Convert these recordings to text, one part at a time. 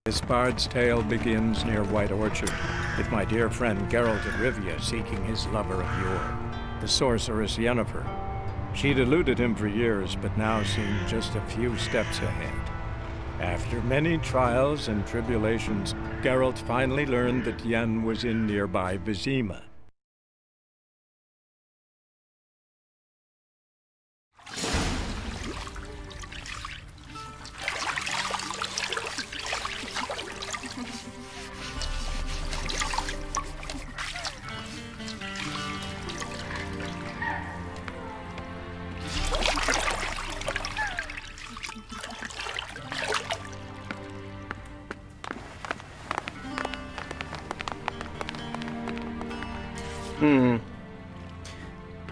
This bard's tale begins near White Orchard, with my dear friend Geralt of Rivia seeking his lover of yore, the sorceress Yennefer. She'd eluded him for years, but now seemed just a few steps ahead. After many trials and tribulations, Geralt finally learned that Yen was in nearby Vizima.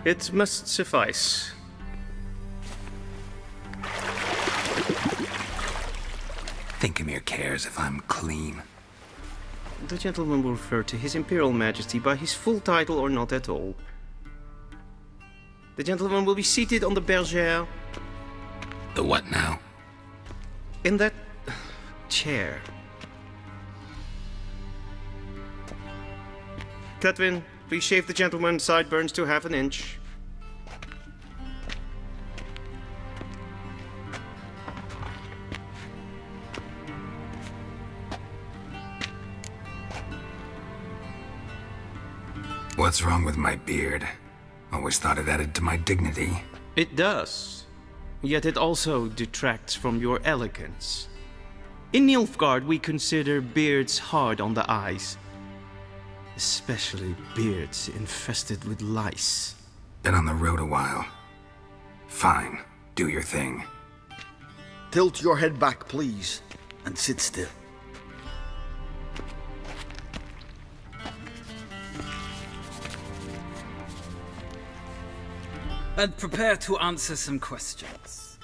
It must suffice. Think Emhyr cares if I'm clean? The gentleman will refer to His Imperial Majesty by his full title or not at all. The gentleman will be seated on the bergère. The what now? In that chair. Cletwin, please shave the gentleman's sideburns to ½ an inch. What's wrong with my beard? Always thought it added to my dignity. It does. Yet it also detracts from your elegance. In Nilfgaard, we consider beards hard on the eyes. Especially beards infested with lice. Been on the road a while. Fine, do your thing. Tilt your head back, please, and sit still. And prepare to answer some questions.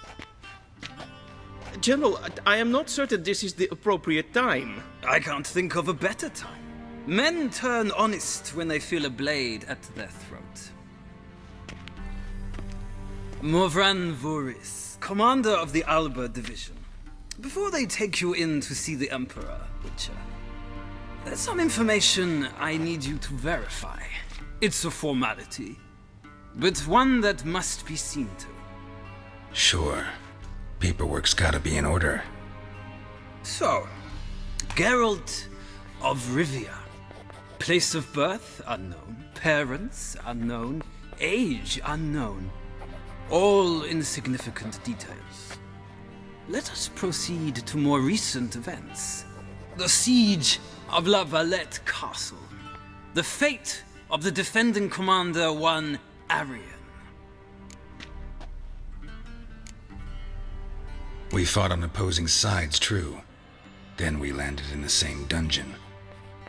General, I am not certain this is the appropriate time. I can't think of a better time. Men turn honest when they feel a blade at their throat. Morvran Voorhis, commander of the Alba Division. Before they take you in to see the Emperor, Witcher, there's some information I need you to verify. It's a formality, but one that must be seen to. Sure. Paperwork's gotta be in order. So, Geralt of Rivia. Place of birth, unknown. Parents, unknown. Age, unknown. All insignificant details. Let us proceed to more recent events. The siege of La Valette Castle. The fate of the defending commander, one Arian. We fought on opposing sides, true. Then we landed in the same dungeon.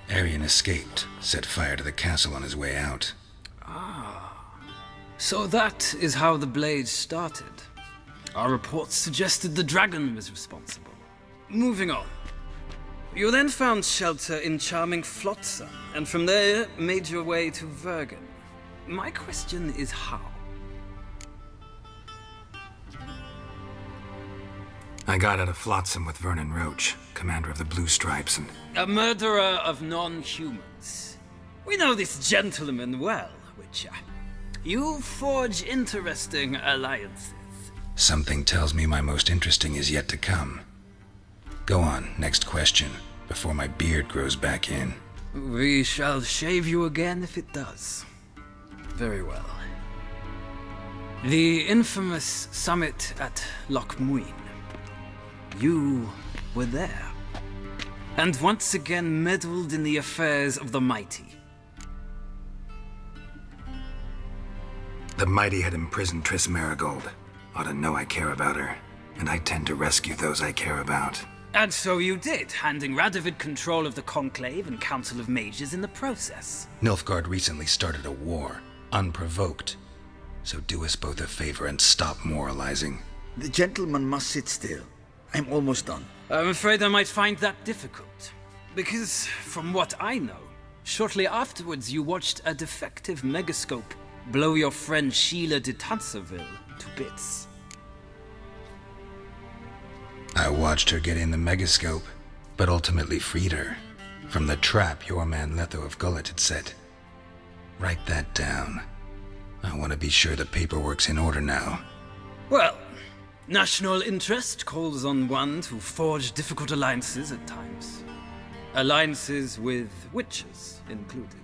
Arian escaped, set fire to the castle on his way out. Ah. So that is how the blade started. Our reports suggested the dragon was responsible. Moving on. You then found shelter in charming Flotsam, and from there made your way to Vergen. My question is how? I got out of Flotsam with Vernon Roach, commander of the Blue Stripes, and... A murderer of non-humans. We know this gentleman well, Witcher. You forge interesting alliances. Something tells me my most interesting is yet to come. Go on, next question, before my beard grows back in. We shall shave you again if it does. Very well. The infamous summit at Loch Muin. You were there, and once again meddled in the affairs of the mighty. The mighty had imprisoned Triss Marigold. Ought to know I care about her, and I tend to rescue those I care about. And so you did, handing Radovid control of the Conclave and Council of Mages in the process. Nilfgaard recently started a war, unprovoked. So do us both a favor and stop moralizing. The gentleman must sit still. I'm almost done. I'm afraid I might find that difficult. Because, from what I know, shortly afterwards you watched a defective megascope blow your friend Sheila de Tanserville to bits. I watched her get in the megascope. but ultimately freed her from the trap your man Letho of Gullet had set. Write that down. I want to be sure the paperwork's in order now. Well, national interest calls on one to forge difficult alliances at times. Alliances with witches included.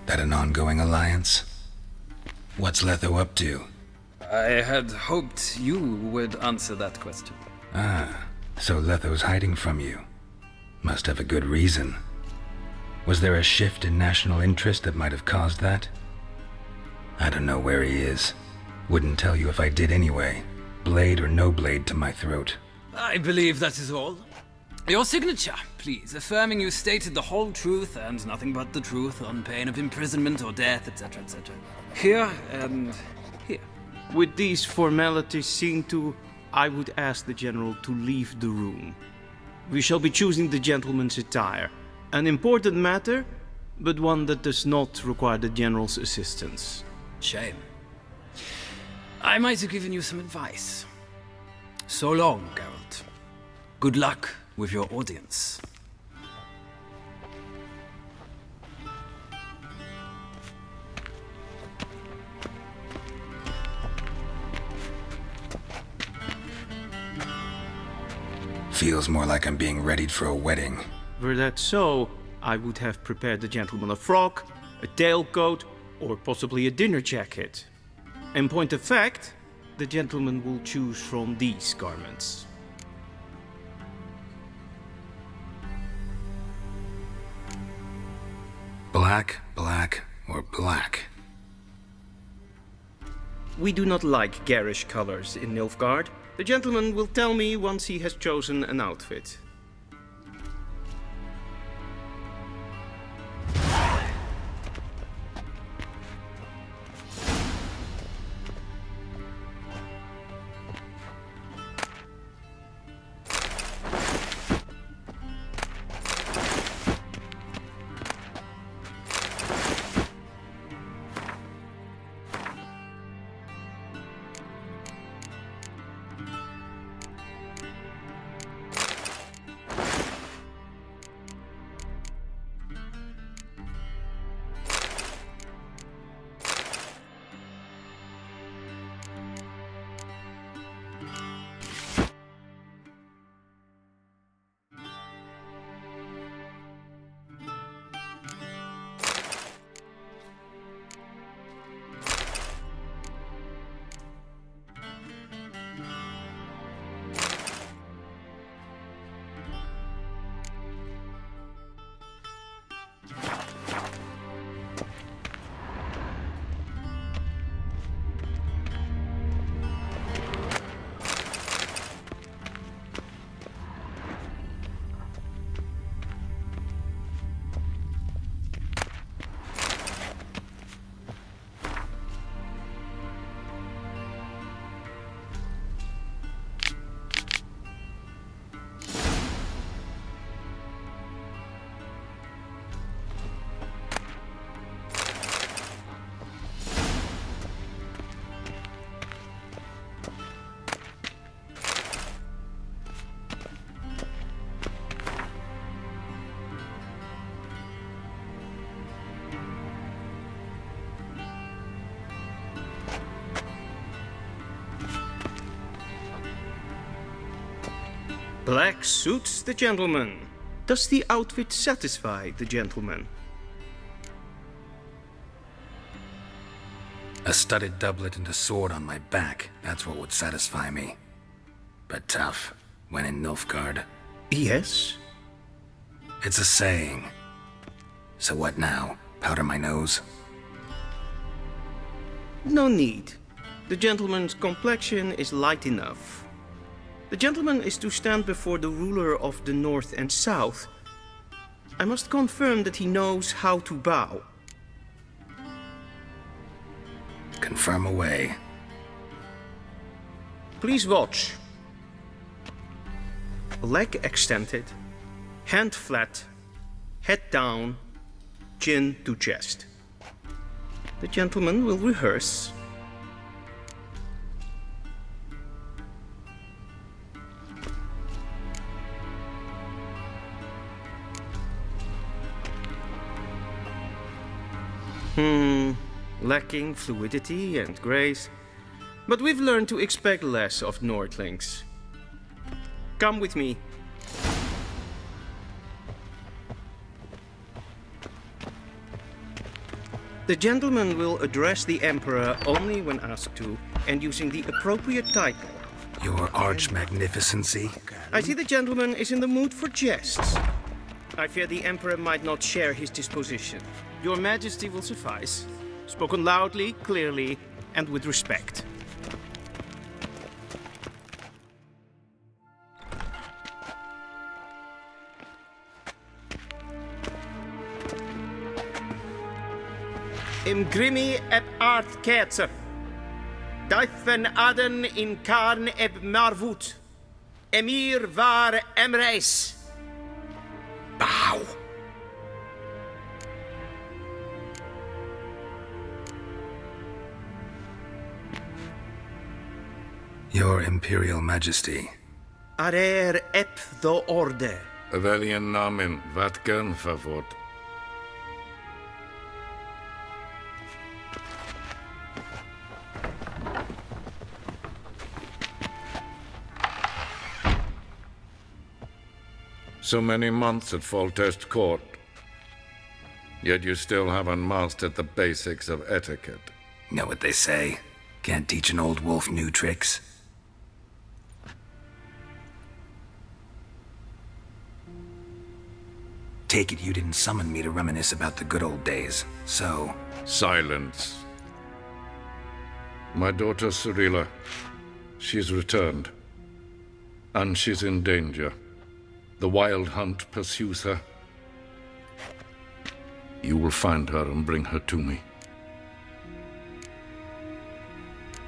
That an ongoing alliance? What's Letho up to? I had hoped you would answer that question. Ah, so Letho's hiding from you. Must have a good reason. Was there a shift in national interest that might have caused that? I don't know where he is. Wouldn't tell you if I did anyway. Blade or no blade to my throat. I believe that is all. Your signature, please, affirming you stated the whole truth and nothing but the truth on pain of imprisonment or death, etc., etc. Here and here. With these formalities seen to, I would ask the General to leave the room. We shall be choosing the gentleman's attire. An important matter, but one that does not require the General's assistance. Shame. I might have given you some advice. So long, Geralt. Good luck with your audience. Feels more like I'm being readied for a wedding. Were that so, I would have prepared the gentleman a frock, a tailcoat, or possibly a dinner jacket. In point of fact, the gentleman will choose from these garments. Black, black, or black? We do not like garish colors in Nilfgaard. The gentleman will tell me once he has chosen an outfit. Black suits the gentleman. Does the outfit satisfy the gentleman? A studded doublet and a sword on my back, that's what would satisfy me. But tough, when in Nilfgaard. Yes. It's a saying. So what now? Powder my nose? No need. The gentleman's complexion is light enough. The gentleman is to stand before the ruler of the North and South. I must confirm that he knows how to bow. Confirm away. Please watch. Leg extended, hand flat, head down, chin to chest. The gentleman will rehearse. Lacking fluidity and grace. But we've learned to expect less of Nordlings. Come with me. The gentleman will address the Emperor only when asked to, and using the appropriate title. Your Arch-Magnificency? I see the gentleman is in the mood for jests. I fear the Emperor might not share his disposition. Your Majesty will suffice. Spoken loudly, clearly, and with respect. Imgrimi eb art ketzer. Daifen aden in karn eb marvut. Emhyr var Emreis. Bow! Your Imperial Majesty. Arer ep the orde. Velen namen, wat kan favort. So many months at Foltest Court, yet you still haven't mastered the basics of etiquette. Know what they say? Can't teach an old wolf new tricks. Take it you didn't summon me to reminisce about the good old days, so... Silence. My daughter Cirilla, she's returned. And she's in danger. The Wild Hunt pursues her. You will find her and bring her to me.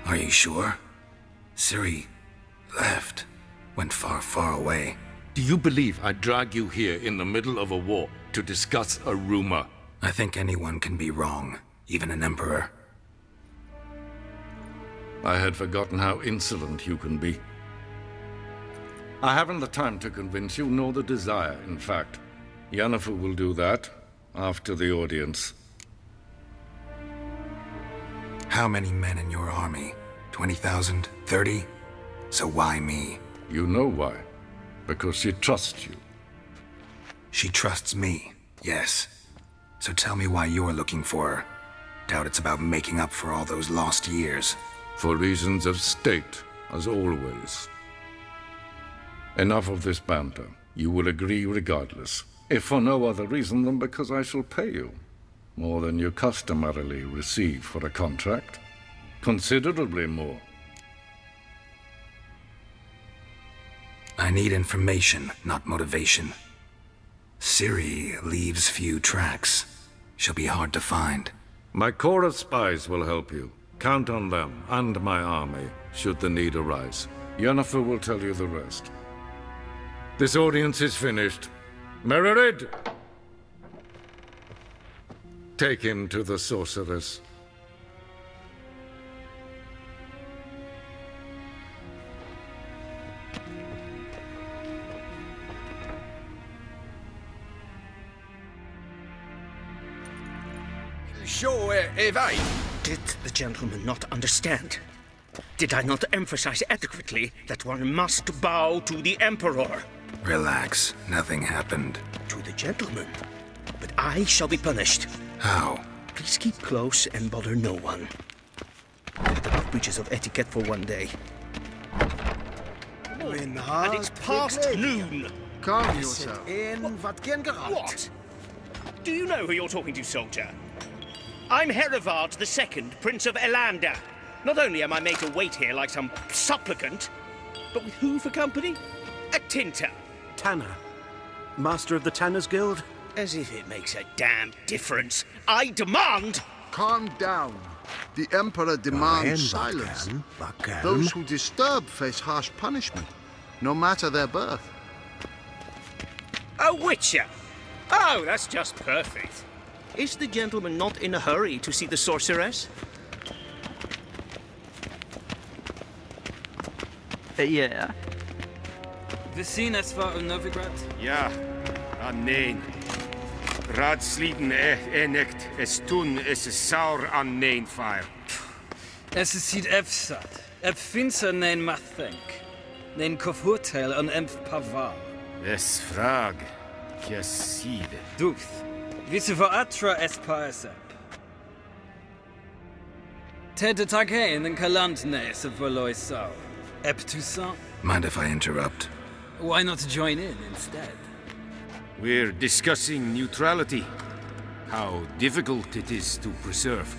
Are you sure? Ciri left. Went far, far away. Do you believe I'd drag you here in the middle of a war to discuss a rumor? I think anyone can be wrong, even an emperor. I had forgotten how insolent you can be. I haven't the time to convince you, nor the desire, in fact. Yennefer will do that after the audience. How many men in your army? 20,000? 30? So why me? You know why. Because she trusts you. She trusts me, yes. So tell me why you're looking for her. Doubt it's about making up for all those lost years. For reasons of state, as always. Enough of this banter. You will agree regardless. If for no other reason than because I shall pay you. More than you customarily receive for a contract. Considerably more. I need information, not motivation. Ciri leaves few tracks. She'll be hard to find. My corps of spies will help you. Count on them, and my army, should the need arise. Yennefer will tell you the rest. This audience is finished. Mererid! Take him to the sorceress. Did the gentleman not understand? Did I not emphasize adequately that one must bow to the Emperor? Relax. Nothing happened. To the gentleman. But I shall be punished. How? Please keep close and bother no one. I've had enough breaches of etiquette for one day. And it's past noon. Calm yourself. What? Do you know who you're talking to, soldier? I'm Herivard II, Prince of Elander. Not only am I made to wait here like some supplicant, but with who for company? A tinter. Tanner. Master of the Tanners Guild? As if it makes a damn difference. I demand... Calm down. The Emperor demands silence. Those who disturb face harsh punishment, no matter their birth. A witcher! Oh, that's just perfect. Is the gentleman not in a hurry to see the sorceress? Yeah. Vizina war in Novigrad? Ja, nein. Radsliden enikt es tun es saur an nein fire. Es siet efsat. Finser nein mathenk. Nein kofurtel an pavar. Es frag. Kiaside. Duth. Visse var Attre es Pyres. Ted Tage den Kalantnes of Veloy Sau. Eptusan. Mind if I interrupt? Why not join in instead? We're discussing neutrality. How difficult it is to preserve.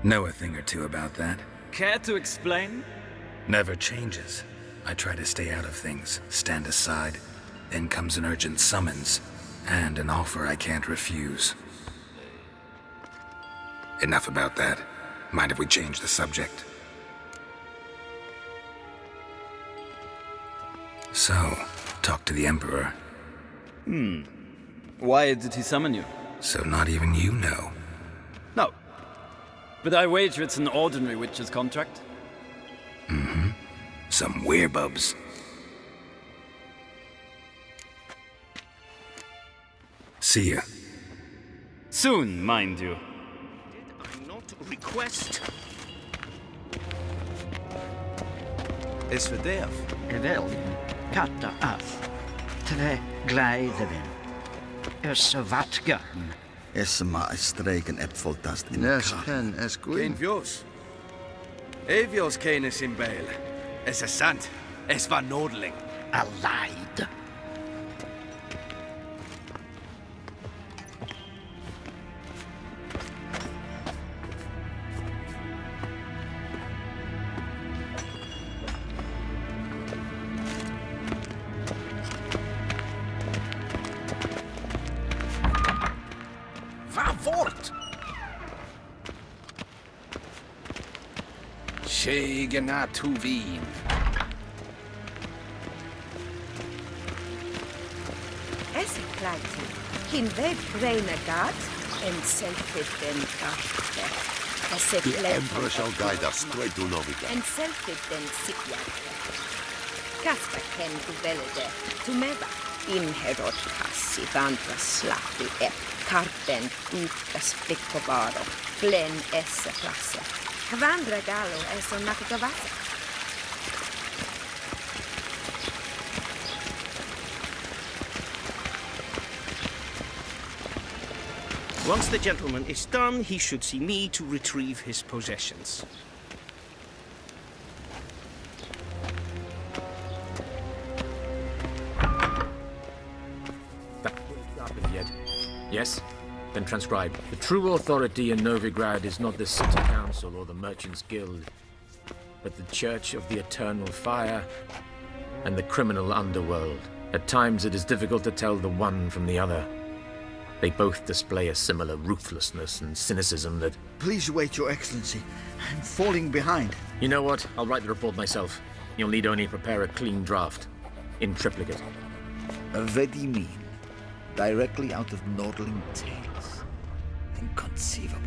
Know a thing or two about that? Care to explain? Never changes. I try to stay out of things, stand aside. Then comes an urgent summons, and an offer I can't refuse. Enough about that. Mind if we change the subject? So, talk to the Emperor. Why did he summon you? So not even you know. No. But I wager it's an ordinary witch's contract. Mm-hmm. Some werebubs. See ya. Soon, mind you. Did I not request? Es verderf. Wel, katta af. Tre gleideren. Så vatgaren. Es ma streken epfoltast in Nes pen es Kein gwyn. Vios. Evios kenes in Bale. Es sant. Es var Nordling. A leid. Vort! Shegena tu vin. Es klaiti. Hin ved reine gat en selfit den karte. The Emperor shall guide us straight to Novigrad. En selfit den sitjat. Kasta ken tu velede. Tu meva. Inherod kassi vandra slappi karten utkas flickovaro. Glen esse klasse. Vandra galo es on nakagavasa. Once the gentleman is done, he should see me to retrieve his possessions. That won't happen yet. Yes? Then transcribe. The true authority in Novigrad is not the City Council or the Merchants Guild, but the Church of the Eternal Fire and the criminal underworld. At times it is difficult to tell the one from the other. They both display a similar ruthlessness and cynicism that... Please wait, Your Excellency. I'm falling behind. You know what? I'll write the report myself. You'll need only prepare a clean draft. In triplicate. A ready mean. Directly out of Nordling tales. Inconceivable.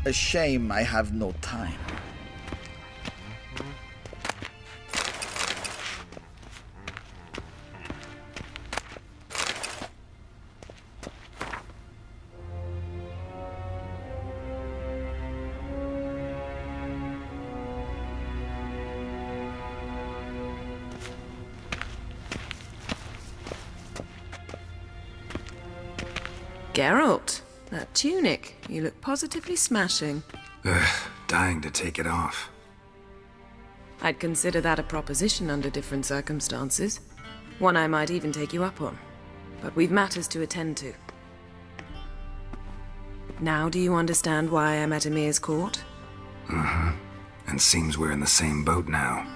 A shame I have no time. Geralt, that tunic. You look positively smashing. Ugh, dying to take it off. I'd consider that a proposition under different circumstances. One I might even take you up on. But we've matters to attend to. Now do you understand why I'm at Emhyr's court? Mm-hmm. And seems we're in the same boat now.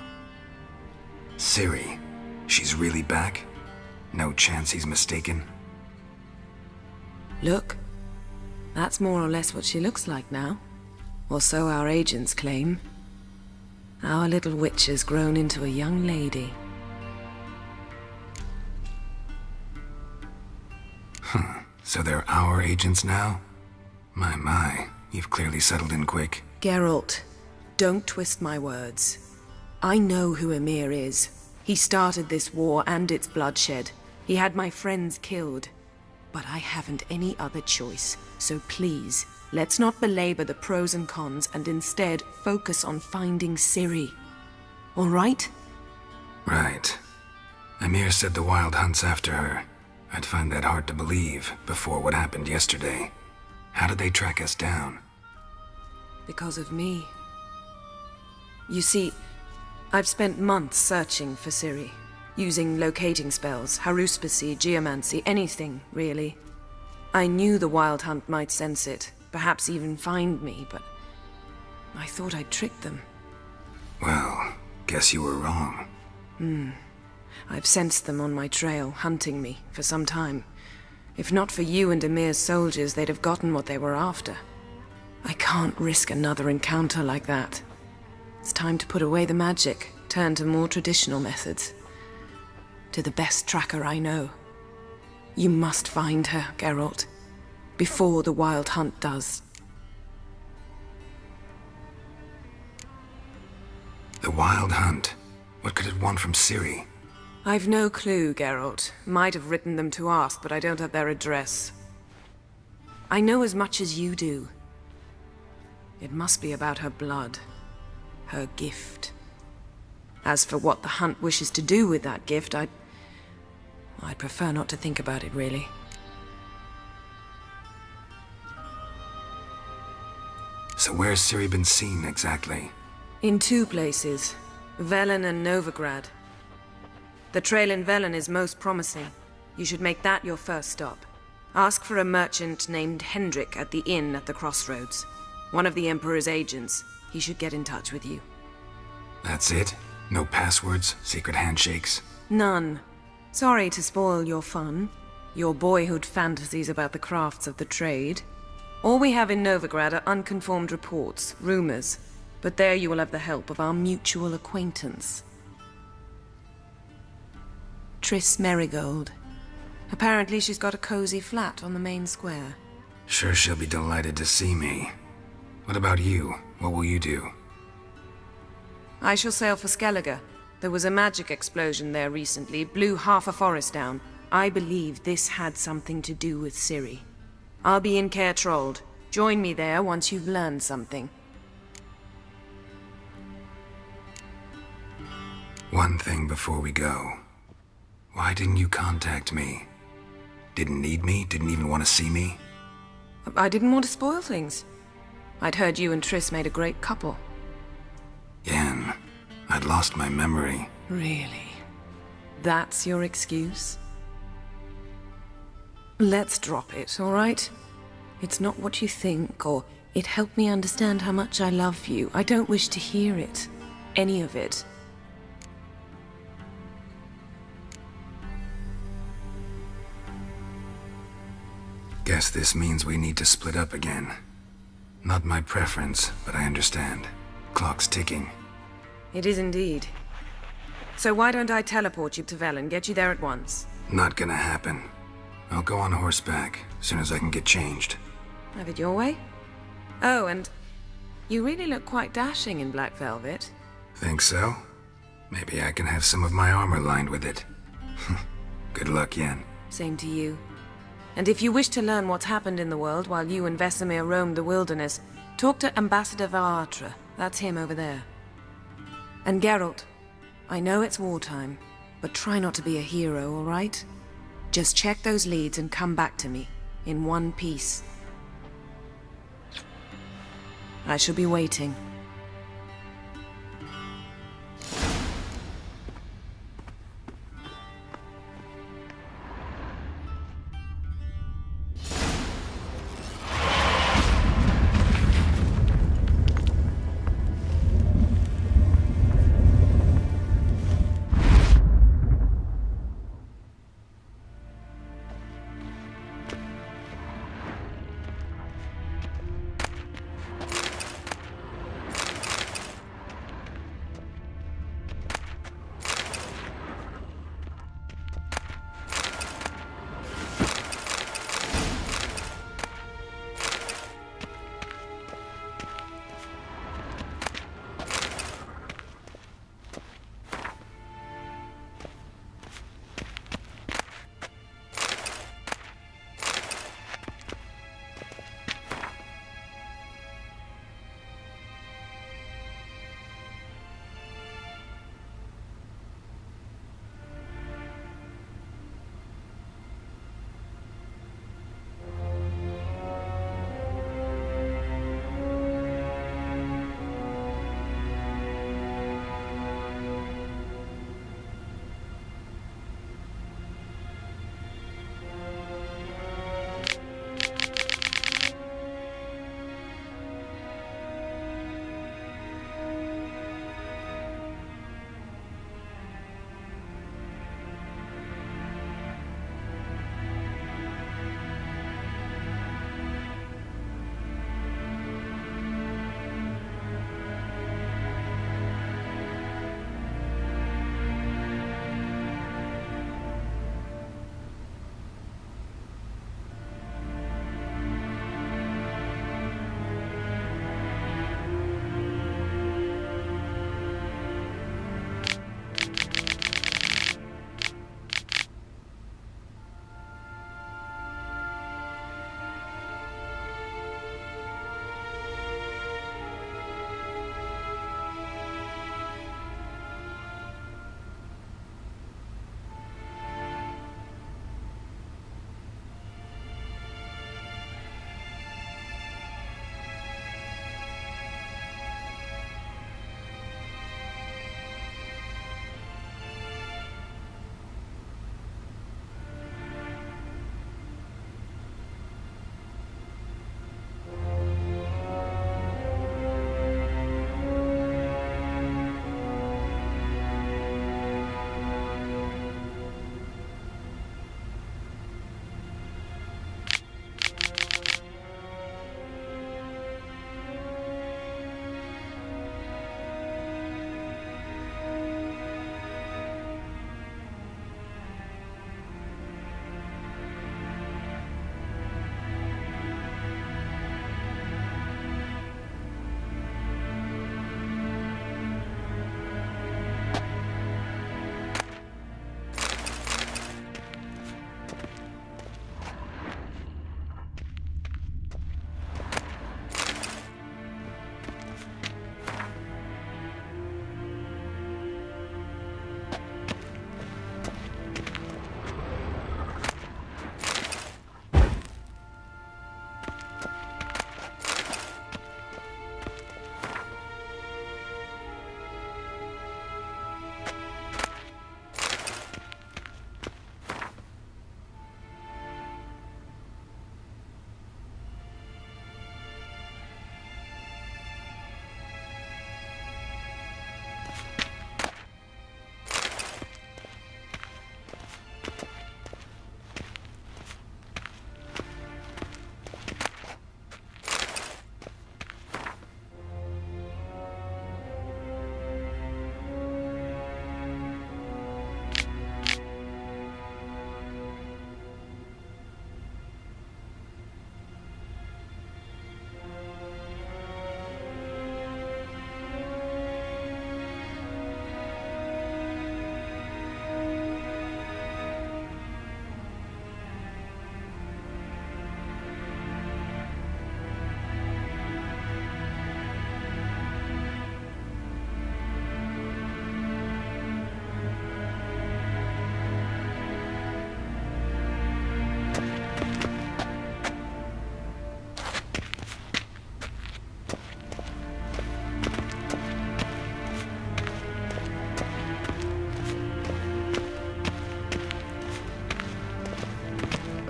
Ciri, she's really back? No chance he's mistaken? Look, that's more or less what she looks like now. Or so our agents claim. Our little witch has grown into a young lady. Huh. So they're our agents now? My, you've clearly settled in quick. Geralt, don't twist my words. I know who Emhyr is. He started this war and its bloodshed. He had my friends killed. But I haven't any other choice. So please, let's not belabor the pros and cons and instead focus on finding Ciri. All right? Right. Emhyr said the Wild Hunt's after her. I'd find that hard to believe before what happened yesterday. How did they track us down? Because of me. You see, I've spent months searching for Ciri, using locating spells, haruspicy, geomancy, anything, really. I knew the Wild Hunt might sense it, perhaps even find me, but I thought I'd tricked them. Well, guess you were wrong. I've sensed them on my trail, hunting me, for some time. If not for you and Emhyr's soldiers, they'd have gotten what they were after. I can't risk another encounter like that. It's time to put away the magic, turn to more traditional methods. To the best tracker I know. You must find her, Geralt, before the Wild Hunt does. The Wild Hunt? What could it want from Ciri? I've no clue, Geralt. Might have written them to ask, but I don't have their address. I know as much as you do. It must be about her blood. Her gift. As for what the Hunt wishes to do with that gift, I'd prefer not to think about it, really. So where's Ciri been seen, exactly? In 2 places. Velen and Novigrad. The trail in Velen is most promising. You should make that your first stop. Ask for a merchant named Hendrik at the inn at the crossroads. One of the Emperor's agents. He should get in touch with you. That's it? No passwords? Secret handshakes? None. Sorry to spoil your fun. Your boyhood fantasies about the crafts of the trade. All we have in Novigrad are unconfirmed reports, rumors. But there you will have the help of our mutual acquaintance. Triss Merigold. Apparently she's got a cozy flat on the main square. Sure she'll be delighted to see me. What about you? What will you do? I shall sail for Skellige. There was a magic explosion there recently, blew half a forest down. I believe this had something to do with Ciri. I'll be in Caer Trold. Join me there once you've learned something. One thing before we go. Why didn't you contact me? Didn't need me? Didn't even want to see me? I didn't want to spoil things. I'd heard you and Triss made a great couple. Yen, I'd lost my memory. Really? That's your excuse? Let's drop it, all right? It's not what you think, or it helped me understand how much I love you. I don't wish to hear it. Any of it. Guess this means we need to split up again. Not my preference, but I understand. Clock's ticking. It is indeed. So why don't I teleport you to Velen, get you there at once? Not gonna happen. I'll go on horseback, as soon as I can get changed. Have it your way? Oh, and you really look quite dashing in black velvet. Think so? Maybe I can have some of my armor lined with it. Good luck, Yen. Same to you. And if you wish to learn what's happened in the world while you and Vesemir roamed the wilderness, talk to Ambassador var Attre. That's him over there. And Geralt, I know it's wartime, but try not to be a hero, all right? Just check those leads and come back to me, in one piece. I shall be waiting.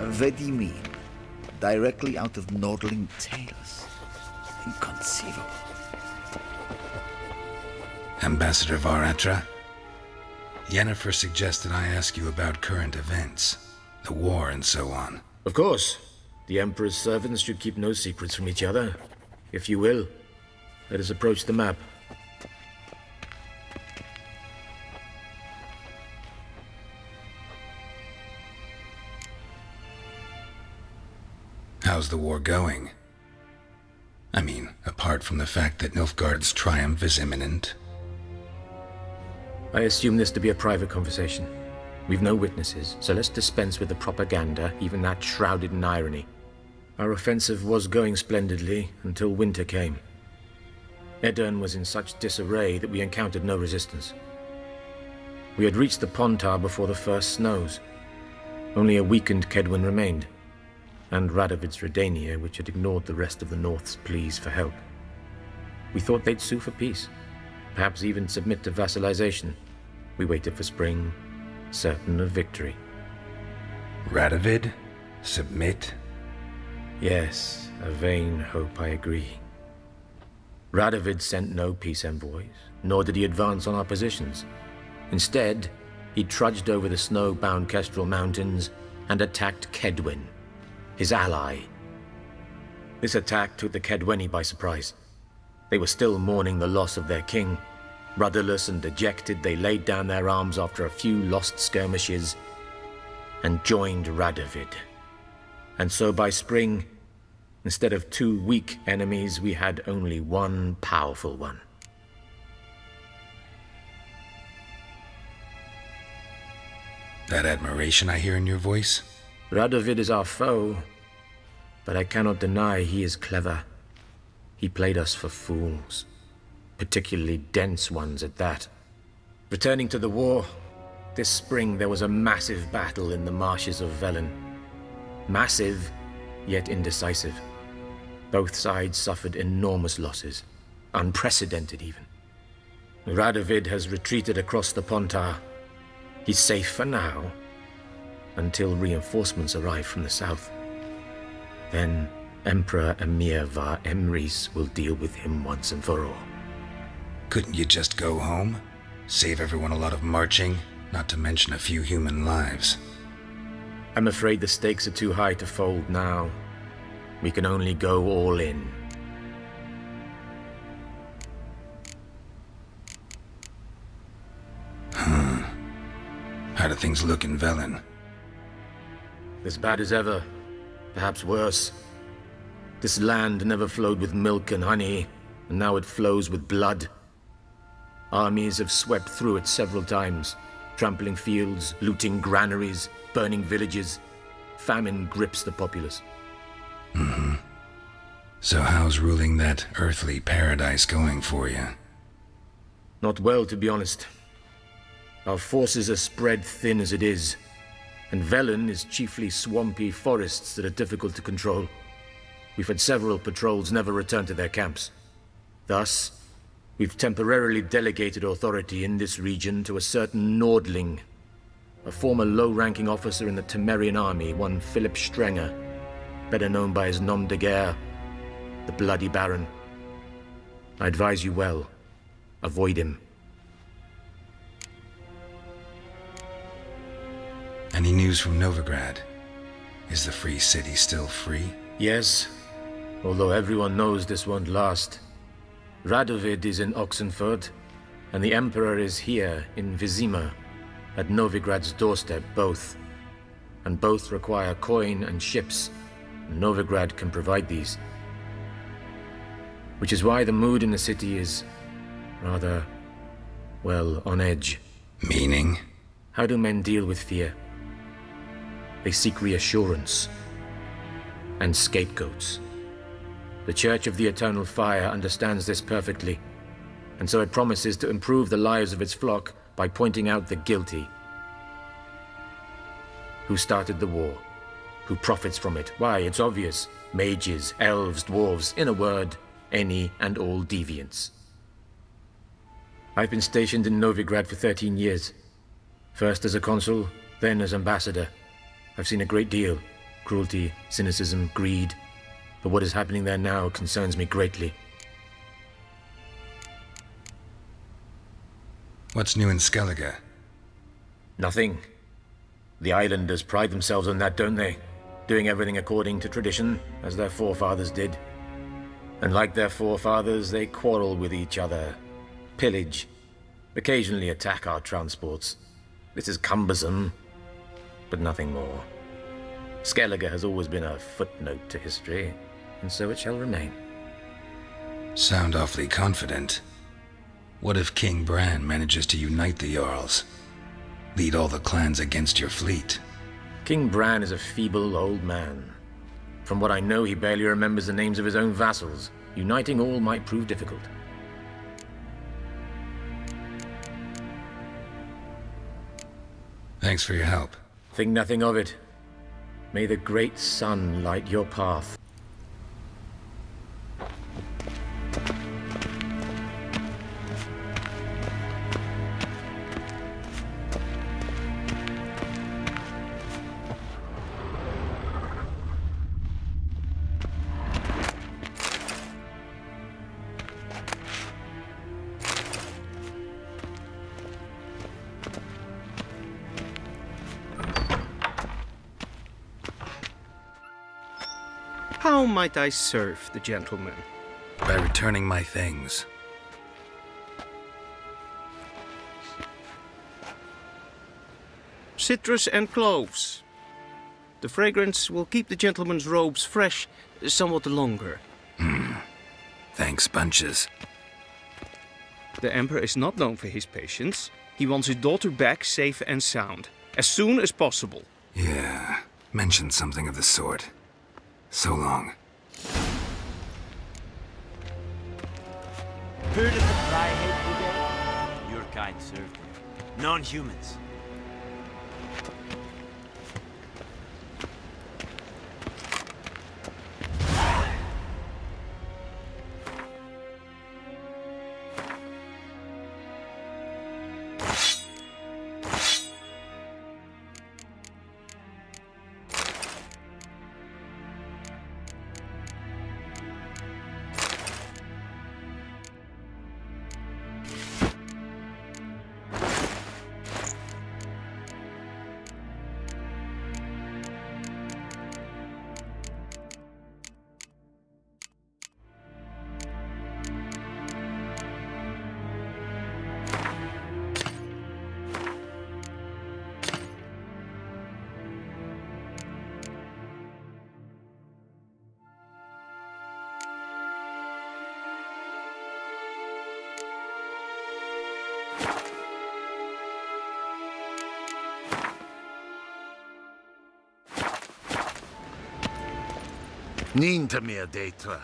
Vizima, directly out of Nordling tales. Inconceivable. Ambassador var Attre? Yennefer suggested I ask you about current events, the war and so on. Of course. The Emperor's servants should keep no secrets from each other. If you will, let us approach the map. How's the war going? I mean, apart from the fact that Nilfgaard's triumph is imminent. I assume this to be a private conversation. We've no witnesses, so let's dispense with the propaganda, even that shrouded in irony. Our offensive was going splendidly until winter came. Edirn was in such disarray that we encountered no resistance. We had reached the Pontar before the first snows. Only a weakened Kedwen remained, and Radovid's Redania, which had ignored the rest of the North's pleas for help. We thought they'd sue for peace, perhaps even submit to vassalization. We waited for spring, certain of victory. Radovid? Submit? Yes, a vain hope, I agree. Radovid sent no peace envoys, nor did he advance on our positions. Instead, he trudged over the snow-bound Kestrel Mountains and attacked Kedwen, his ally. This attack took the Kedweni by surprise. They were still mourning the loss of their king. Rudderless and dejected, they laid down their arms after a few lost skirmishes and joined Radovid. And so by spring, instead of 2 weak enemies, we had only one powerful one. That admiration I hear in your voice? Radovid is our foe, but I cannot deny he is clever. He played us for fools, particularly dense ones at that. Returning to the war, this spring there was a massive battle in the marshes of Velen. Massive, yet indecisive. Both sides suffered enormous losses, unprecedented even. Radovid has retreated across the Pontar. He's safe for now, until reinforcements arrive from the south. Then Emperor Emhyr var Emreis will deal with him once and for all. Couldn't you just go home? Save everyone a lot of marching, not to mention a few human lives. I'm afraid the stakes are too high to fold now. We can only go all in. How do things look in Velen? As bad as ever, perhaps worse. This land never flowed with milk and honey, and now it flows with blood. Armies have swept through it several times, trampling fields, looting granaries, burning villages. Famine grips the populace. So how's ruling that earthly paradise going for you? Not well, to be honest. Our forces are spread thin as it is, and Velen is chiefly swampy forests that are difficult to control. We've had several patrols never return to their camps. Thus, we've temporarily delegated authority in this region to a certain Nordling, a former low-ranking officer in the Temerian army, one Philip Strenger, better known by his nom de guerre, the Bloody Baron. I advise you well. Avoid him. Any news from Novigrad? Is the free city still free? Yes, although everyone knows this won't last. Radovid is in Oxenford, and the Emperor is here in Vizima, at Novigrad's doorstep, both. And both require coin and ships. Novigrad can provide these. Which is why the mood in the city is rather, well, on edge. Meaning? How do men deal with fear? They seek reassurance and scapegoats. The Church of the Eternal Fire understands this perfectly, and so it promises to improve the lives of its flock by pointing out the guilty. Who started the war? Who profits from it? Why, it's obvious. Mages, elves, dwarves, in a word, any and all deviants. I've been stationed in Novigrad for 13 years. First as a consul, then as ambassador. I've seen a great deal, Cruelty, cynicism, greed. But what is happening there now concerns me greatly. What's new in Skellige? Nothing. The islanders pride themselves on that, don't they? Doing everything according to tradition, as their forefathers did. And like their forefathers, they quarrel with each other, pillage, occasionally attack our transports. This is cumbersome, but nothing more. Skellige has always been a footnote to history, and so it shall remain. Sound awfully confident. What if King Bran manages to unite the Jarls? Lead all the clans against your fleet? King Bran is a feeble old man. From what I know, he barely remembers the names of his own vassals. Uniting all might prove difficult. Thanks for your help. Think nothing of it. May the great sun light your path. How might I serve the gentleman? By returning my things. Citrus and cloves. The fragrance will keep the gentleman's robes fresh somewhat longer. Thanks, bunches. The Emperor is not known for his patience. He wants his daughter back safe and sound, as soon as possible. Yeah, mentioned something of the sort. So long. Heard of the Fryhead today? Your kind served them. Non-humans. Temeria d'Atre.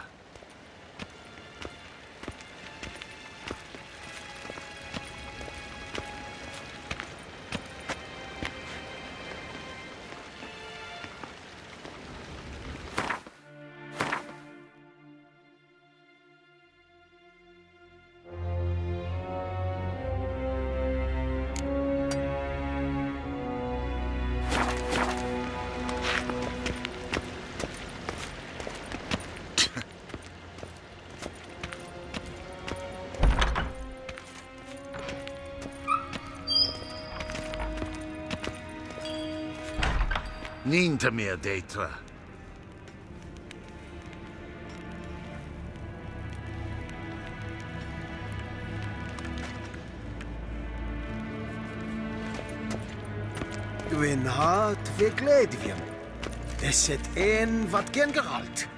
Temeria d'Atre. Dwi'n hart fi gledfiam. Es het een wat gen geralt.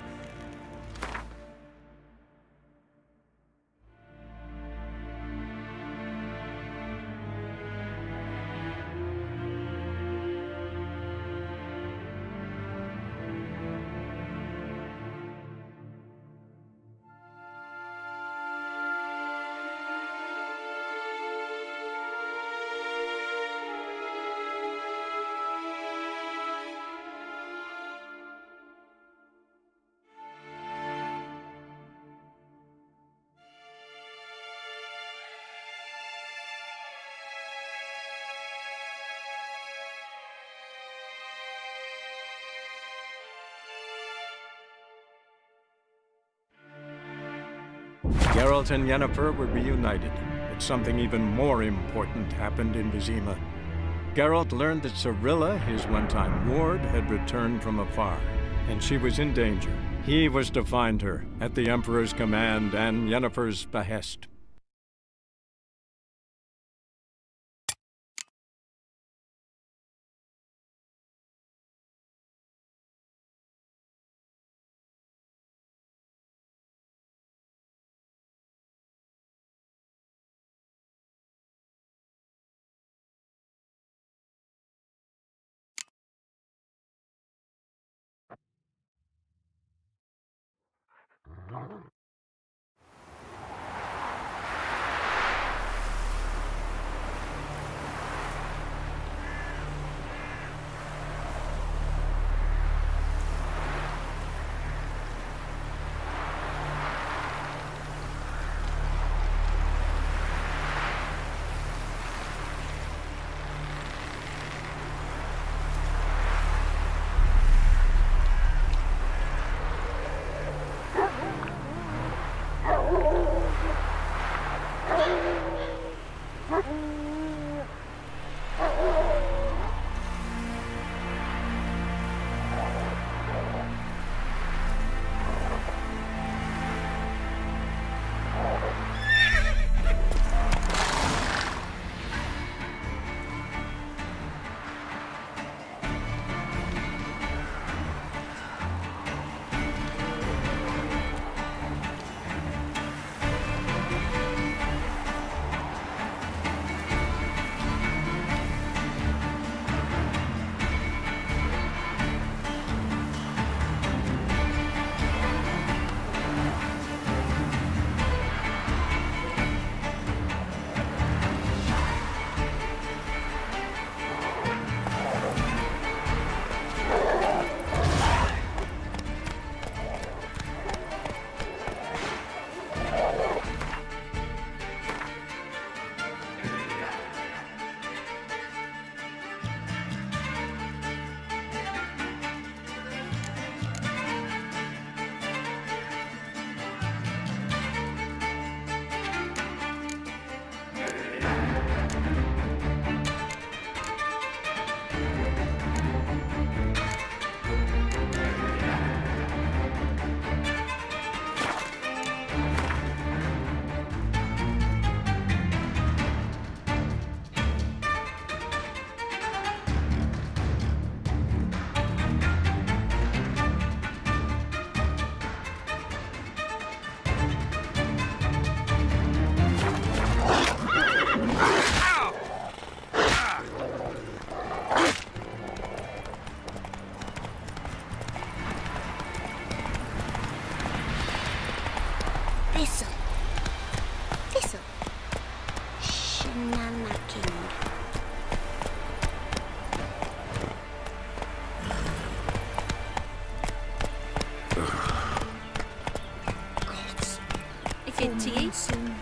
Geralt and Yennefer were reunited, but something even more important happened in Vizima. Geralt learned that Cirilla, his one-time ward, had returned from afar, and she was in danger. He was to find her, at the Emperor's command and Yennefer's behest.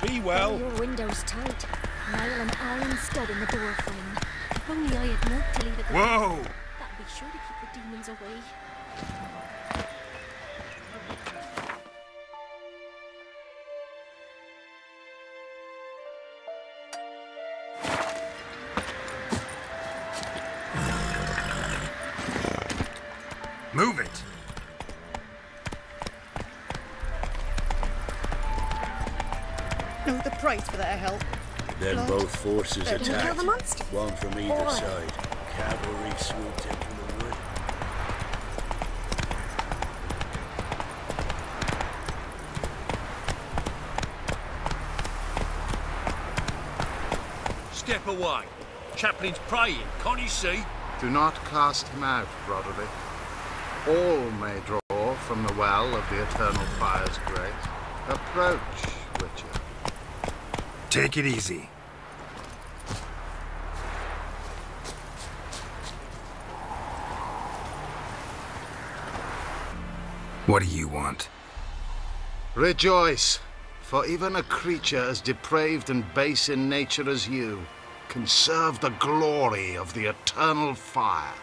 Be well. Your window's tight. Nail an iron stud in the door frame. If only I had milk to leave it there. Whoa! That'd be sure to keep the demons away. Move it! Know the price for that help. Then Blood. both forces Better kill attacked. the monster. One from either Boy. side. Cavalry swooped in from the wood. Step away. Chaplain's praying, can't you see? Do not cast him out, Broderick. All may draw from the well of the eternal fire's grace. Approach, Witcher. Take it easy. What do you want? Rejoice, for even a creature as depraved and base in nature as you can serve the glory of the eternal fire.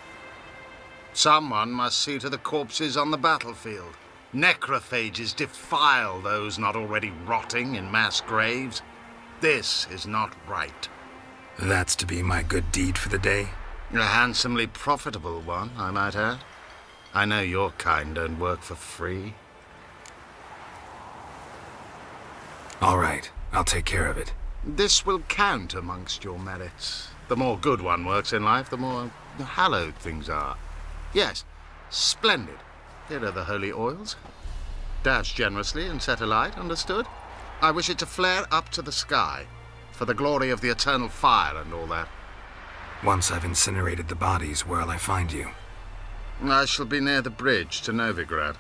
Someone must see to the corpses on the battlefield. Necrophages defile those not already rotting in mass graves. This is not right. That's to be my good deed for the day? A handsomely profitable one, I might add. I know your kind don't work for free. All right, I'll take care of it. This will count amongst your merits. The more good one works in life, the more hallowed things are. Yes, splendid. Here are the holy oils. Dash generously and set alight, understood? I wish it to flare up to the sky, for the glory of the eternal fire and all that. Once I've incinerated the bodies, where'll I find you? I shall be near the bridge to Novigrad.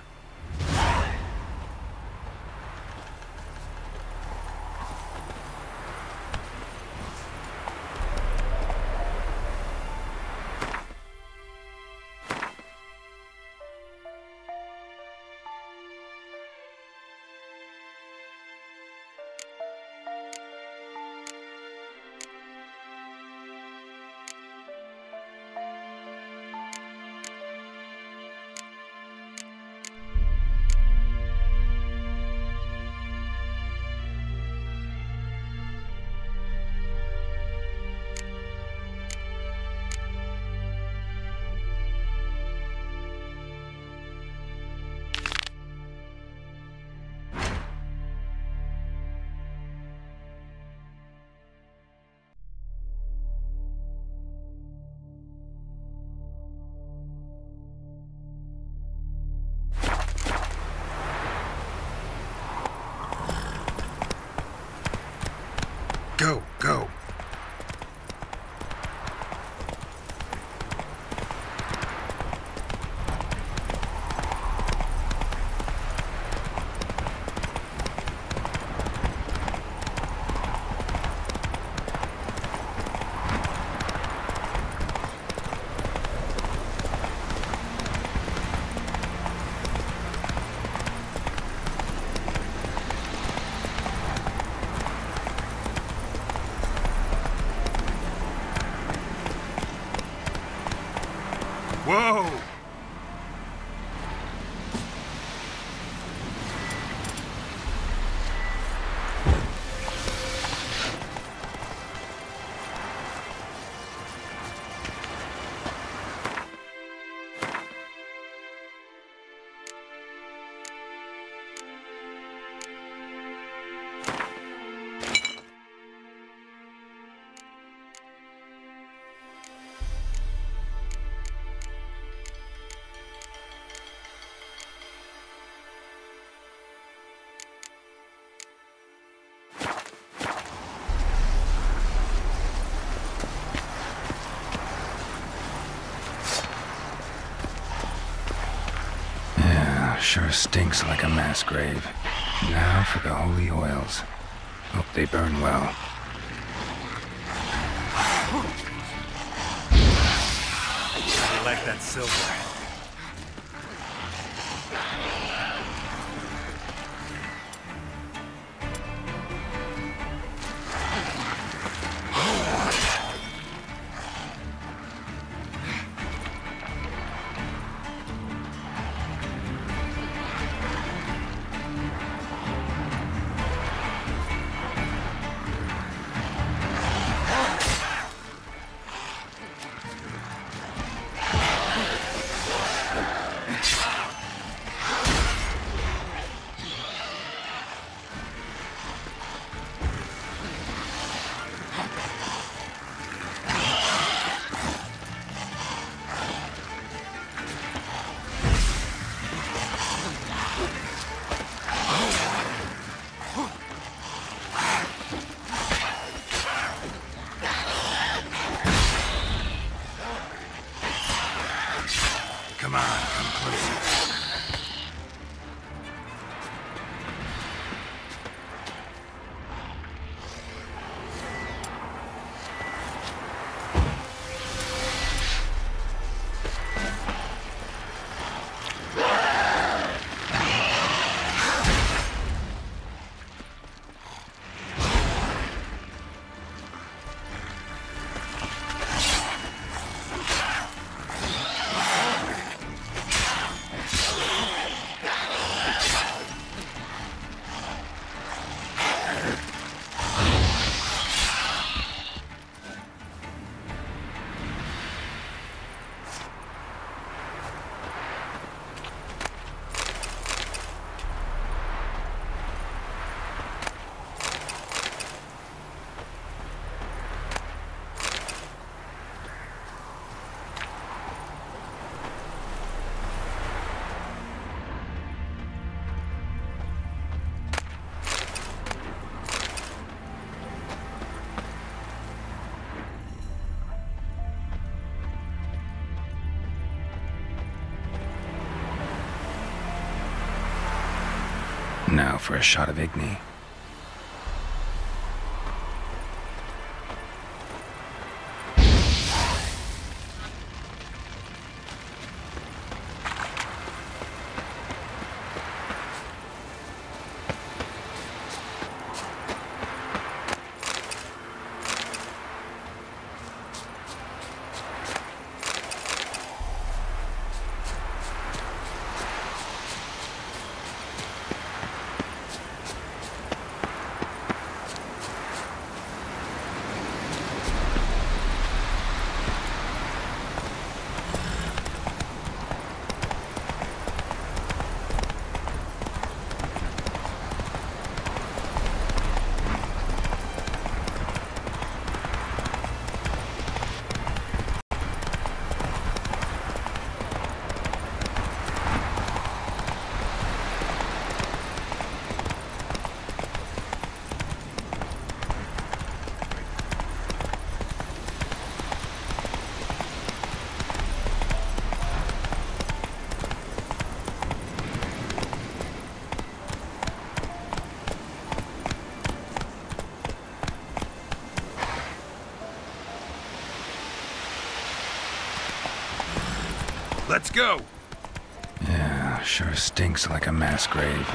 Go, go. Whoa! Sure stinks like a mass grave. Now for the holy oils. Hope they burn well. I like that silver. Come on, come closer. Now for a shot of Igni. Let's go! Yeah, sure stinks like a mass grave.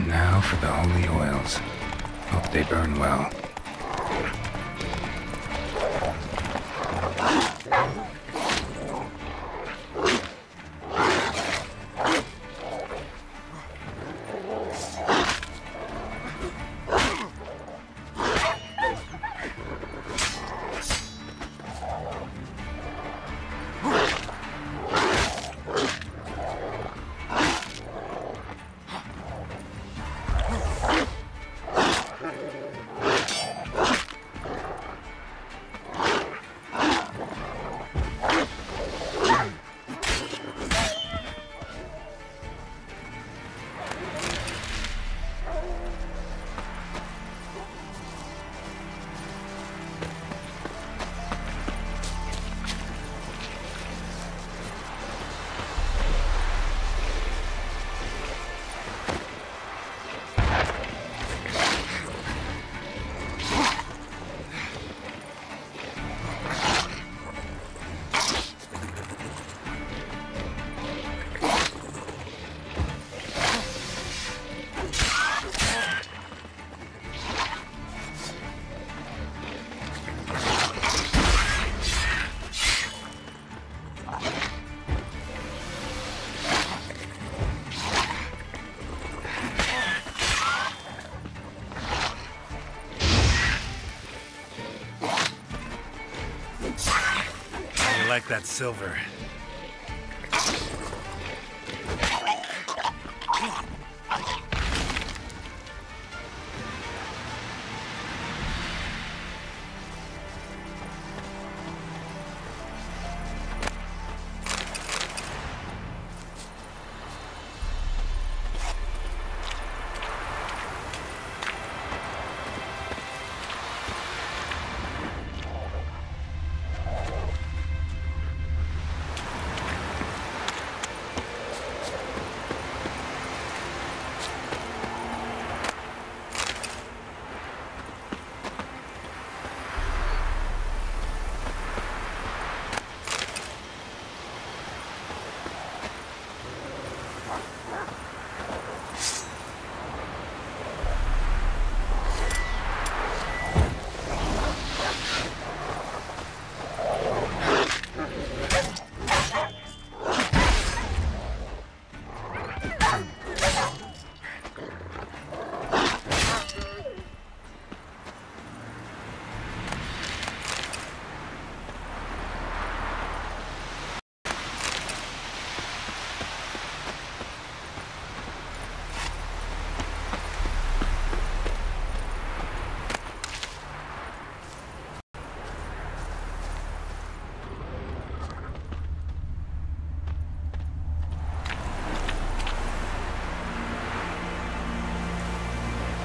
Now for the holy oils. Hope they burn well. Like that silver.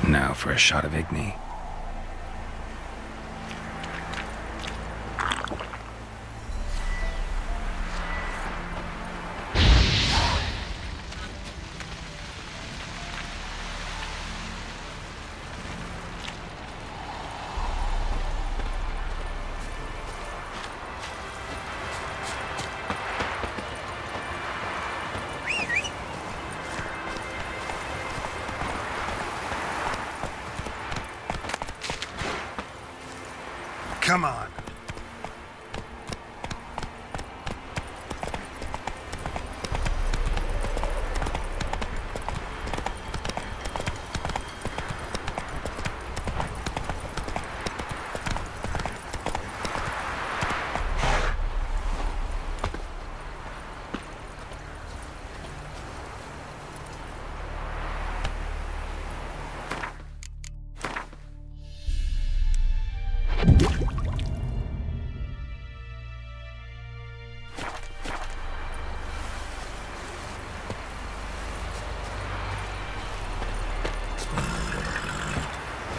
Now for a shot of Igni. Come on.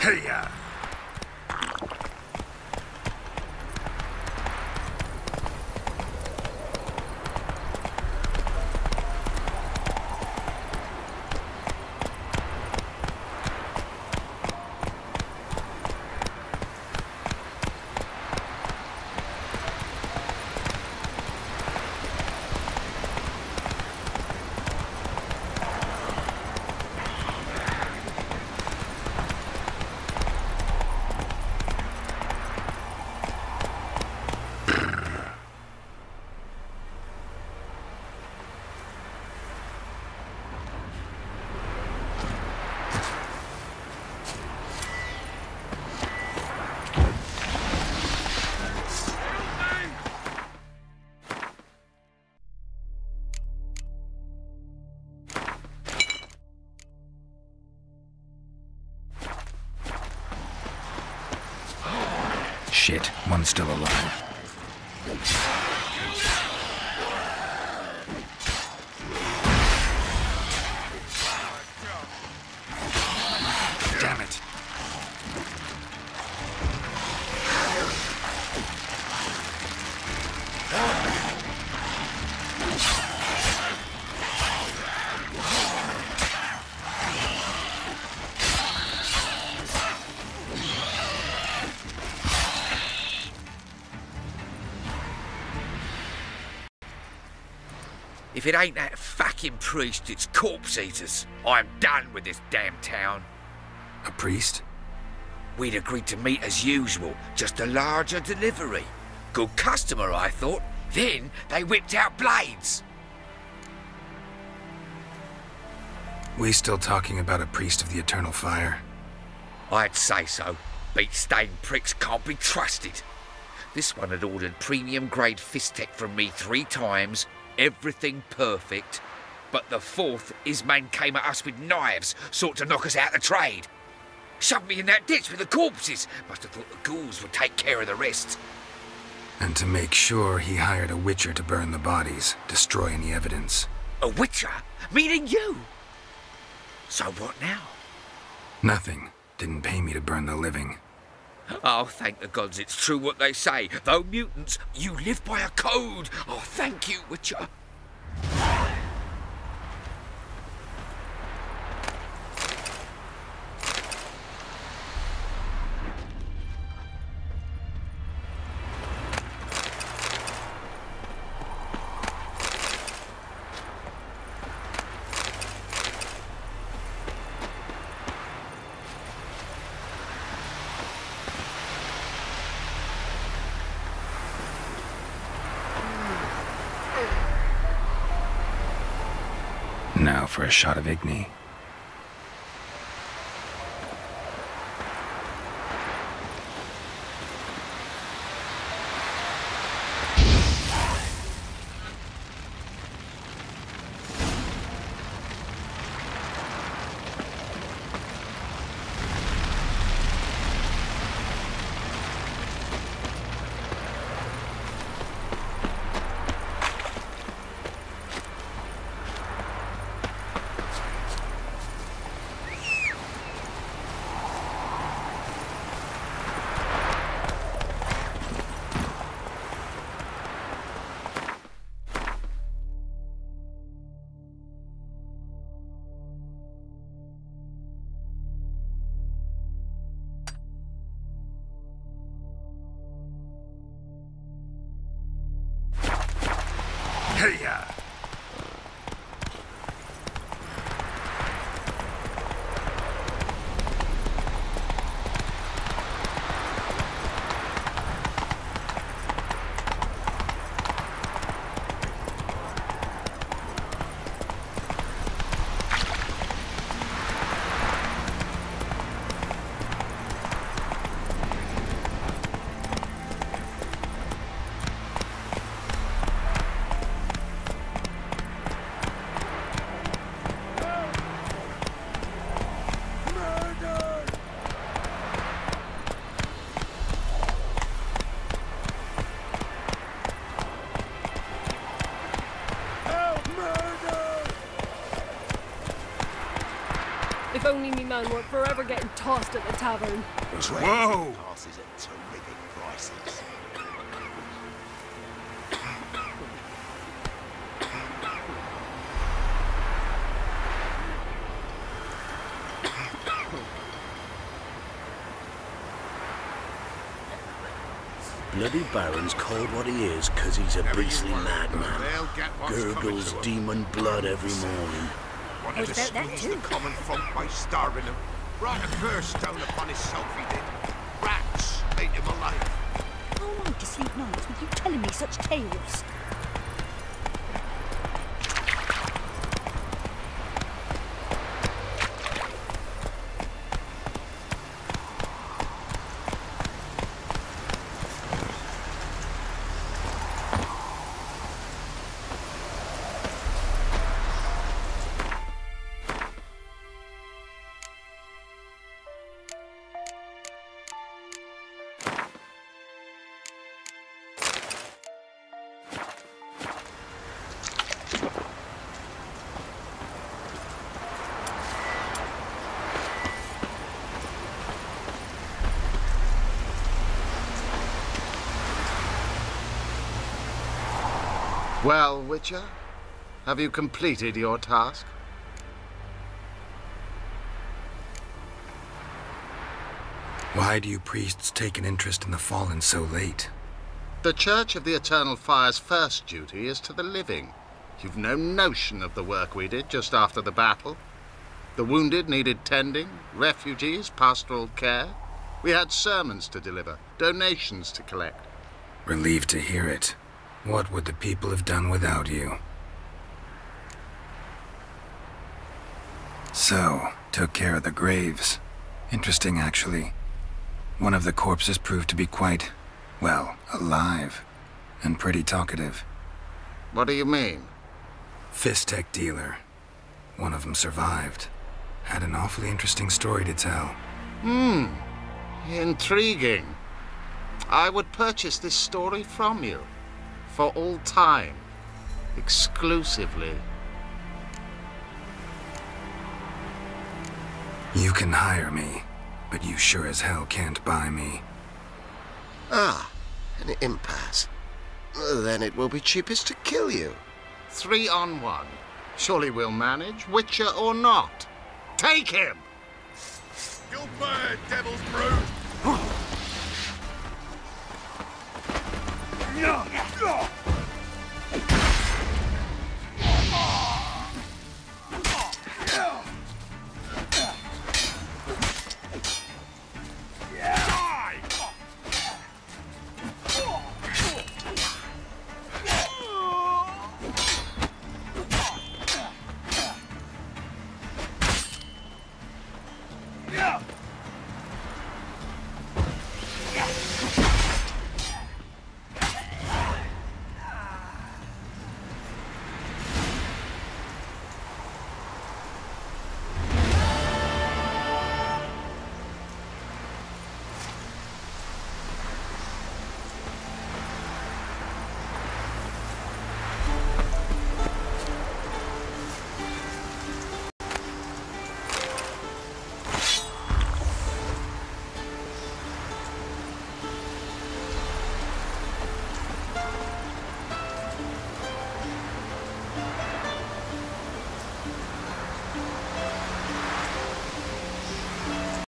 Hey-ya! Shit, one's still alive. Damn it. If it ain't that fucking priest, it's corpse eaters. I'm done with this damn town. A priest? We'd agreed to meet as usual, just a larger delivery. Good customer, I thought. Then they whipped out blades. We still talking about a priest of the Eternal Fire? I'd say so. Beat-stained pricks can't be trusted. This one had ordered premium-grade fist tech from me 3 times, everything perfect. But the 4th, his man came at us with knives, sought to knock us out of trade. Shoved me in that ditch with the corpses. Must have thought the ghouls would take care of the rest. And to make sure, he hired a witcher to burn the bodies, destroy any evidence. A witcher? Meaning you? So what now? Nothing. Didn't pay me to burn the living. Oh, thank the gods it's true what they say. Though mutants, you live by a code. Oh, thank you, Witcher. Now for a shot of Igni. Hey-ya! If only me man weren't forever getting tossed at the tavern. Whoa! Passes at terrific prices. Bloody Baron's called what he is because he's a beastly madman. Gurgles demon blood every morning. Wanted to squeeze the common folk by starving him. Brought a curse down upon his self, he did. Rats ate him alive. How am I to sleep nights with you telling me such tales? Well, Witcher, have you completed your task? Why do you priests take an interest in the fallen so late? The Church of the Eternal Fire's first duty is to the living. You've no notion of the work we did just after the battle. The wounded needed tending, refugees, pastoral care. We had sermons to deliver, donations to collect. Relieved to hear it. What would the people have done without you? So, took care of the graves. Interesting, actually. One of the corpses proved to be quite, well, alive. And pretty talkative. What do you mean? Fistech dealer. One of them survived. Had an awfully interesting story to tell. Intriguing. I would purchase this story from you. For all time. Exclusively. You can hire me, but you sure as hell can't buy me. Ah, an impasse. Then it will be cheapest to kill you. 3 on 1. Surely we'll manage, Witcher or not. Take him! You bird, devil's brood!